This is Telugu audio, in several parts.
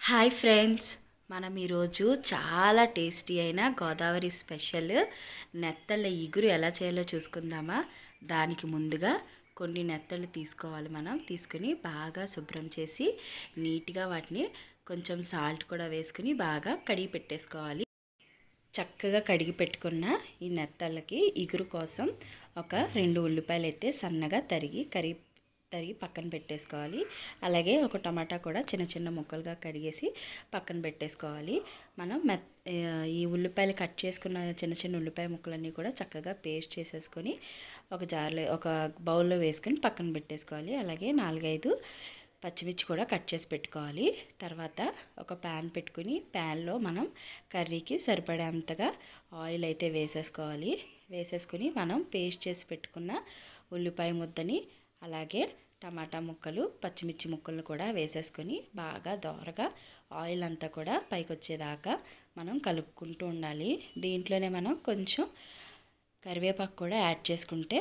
హాయ్ ఫ్రెండ్స్, మనం ఈరోజు చాలా టేస్టీ అయిన గోదావరి స్పెషల్ నెత్తళ్ళ ఇగురు ఎలా చేయాలో చూసుకుందామా. దానికి ముందుగా కొన్ని నెత్తళ్ళు తీసుకోవాలి. మనం తీసుకుని బాగా శుభ్రం చేసి నీట్గా వాటిని కొంచెం సాల్ట్ కూడా వేసుకుని బాగా కడిగి పెట్టేసుకోవాలి. చక్కగా కడిగి పెట్టుకున్న ఈ నెత్తళ్ళకి ఇగురు కోసం ఒక 2 ఉల్లిపాయలు అయితే సన్నగా తరిగి పక్కన పెట్టేసుకోవాలి. అలాగే ఒక టమాటా కూడా చిన్న చిన్న ముక్కలుగా కడిగేసి పక్కన పెట్టేసుకోవాలి. మనం ఈ ఉల్లిపాయలు కట్ చేసుకున్న చిన్న చిన్న ఉల్లిపాయ ముక్కలన్నీ కూడా చక్కగా పేస్ట్ చేసేసుకొని ఒక బౌల్లో వేసుకొని పక్కన పెట్టేసుకోవాలి. అలాగే 4-5 పచ్చిమిర్చి కూడా కట్ చేసి పెట్టుకోవాలి. తర్వాత ఒక ప్యాన్ పెట్టుకుని ప్యాన్లో మనం కర్రీకి సరిపడేంతగా ఆయిల్ అయితే వేసేసుకొని మనం పేస్ట్ చేసి పెట్టుకున్న ఉల్లిపాయ ముద్దని అలాగే టమాటా ముక్కలు పచ్చిమిర్చి ముక్కలను కూడా వేసేసుకొని బాగా దోరగా ఆయిల్ అంతా కూడా పైకి వచ్చేదాకా మనం కలుపుకుంటూ ఉండాలి. దీంట్లోనే మనం కొంచెం కరివేపాకు కూడా యాడ్ చేసుకుంటే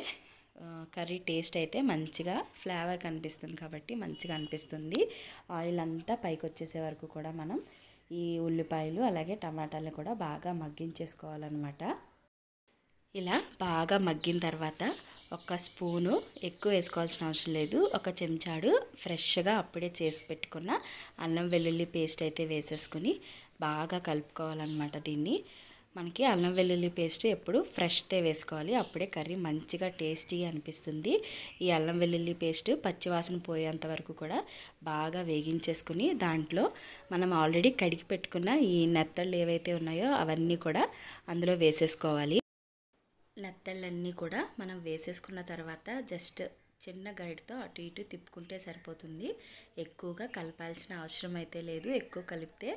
కర్రీ టేస్ట్ అయితే మంచిగా ఫ్లేవర్ కనిపిస్తుంది కాబట్టి మంచిగా అనిపిస్తుంది. ఆయిల్ అంతా పైకి వచ్చేసే వరకు కూడా మనం ఈ ఉల్లిపాయలు అలాగే టమాటాలు కూడా బాగా మగ్గించేసుకోవాలన్నమాట. ఇలా బాగా మగ్గిన తర్వాత ఒక స్పూను ఎక్కువ వేసుకోవాల్సిన అవసరం లేదు, ఒక చెంచాడు ఫ్రెష్గా అప్పుడే చేసి పెట్టుకున్న అల్లం వెల్లుల్లి పేస్ట్ అయితే వేసేసుకుని బాగా కలుపుకోవాలన్నమాట. దీన్ని మనకి అల్లం వెల్లుల్లి పేస్ట్ ఎప్పుడు ఫ్రెష్దే వేసుకోవాలి, అప్పుడే కర్రీ మంచిగా టేస్టీగా అనిపిస్తుంది. ఈ అల్లం వెల్లుల్లి పేస్ట్ పచ్చివాసన పోయేంత వరకు కూడా బాగా వేగించేసుకుని దాంట్లో మనం ఆల్రెడీ కడిగి పెట్టుకున్న ఈ నెత్తళ్ళు ఏవైతే ఉన్నాయో అవన్నీ కూడా అందులో వేసేసుకోవాలి. నెత్తళ్ళన్నీ కూడా మనం వేసేసుకున్న తర్వాత జస్ట్ చిన్న గరిటతో అటు ఇటు తిప్పుకుంటే సరిపోతుంది. ఎక్కువగా కలపాల్సిన అవసరం అయితే లేదు, ఎక్కువ కలిపితే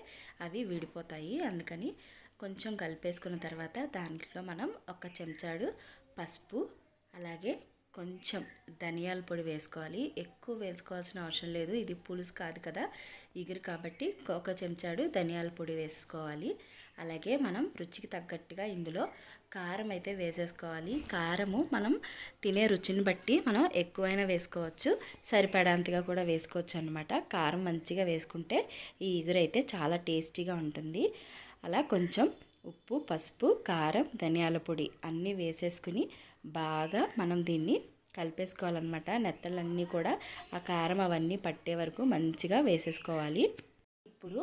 అవి విడిపోతాయి. అందుకని కొంచెం కలిపేసుకున్న తర్వాత దాంట్లో మనం ఒక చెంచాడు పసుపు అలాగే కొంచెం ధనియాల పొడి వేసుకోవాలి. ఎక్కువ వేసుకోవాల్సిన అవసరం లేదు, ఇది పులుసు కాదు కదా ఇగురు కాబట్టి ఒక చెంచాడు ధనియాల పొడి వేసుకోవాలి. అలాగే మనం రుచికి తగ్గట్టుగా ఇందులో కారం అయితే వేసేసుకోవాలి. కారము మనం తినే రుచిని బట్టి మనం ఎక్కువైనా వేసుకోవచ్చు, సరిపడేంతగా కూడా వేసుకోవచ్చు అన్నమాట. కారం మంచిగా వేసుకుంటే ఈ ఇగురు అయితే చాలా టేస్టీగా ఉంటుంది. అలా కొంచెం ఉప్పు పసుపు కారం ధనియాల పొడి అన్నీ వేసేసుకుని బాగా మనం దీన్ని కలిపేసుకోవాలన్నమాట. నెత్తలన్నీ కూడా ఆ కారం అవన్నీ పట్టే వరకు మంచిగా వేసేసుకోవాలి. ఇప్పుడు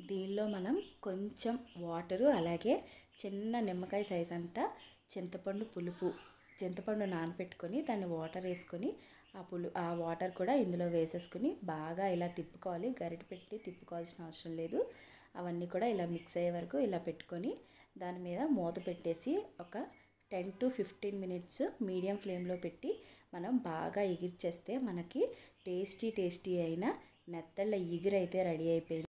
దీనిలో మనం కొంచెం వాటరు అలాగే చిన్న నిమ్మకాయ సైజ్ అంతా చింతపండు నానబెట్టుకొని దాన్ని వాటర్ వేసుకొని ఆ వాటర్ కూడా ఇందులో వేసేసుకుని బాగా ఇలా తిప్పుకోవాలి. గరిటె పెట్టి తిప్పుకోవాల్సిన అవసరం లేదు. అవన్నీ కూడా ఇలా మిక్స్ అయ్యే వరకు ఇలా పెట్టుకొని దాని మీద మూత పెట్టేసి ఒక 10 to 15 మినిట్స్ మీడియం ఫ్లేమ్లో పెట్టి మనం బాగా ఎగిర్చేస్తే మనకి టేస్టీ అయిన నెత్తళ్ళ ఇగురు అయితే రెడీ అయిపోయింది.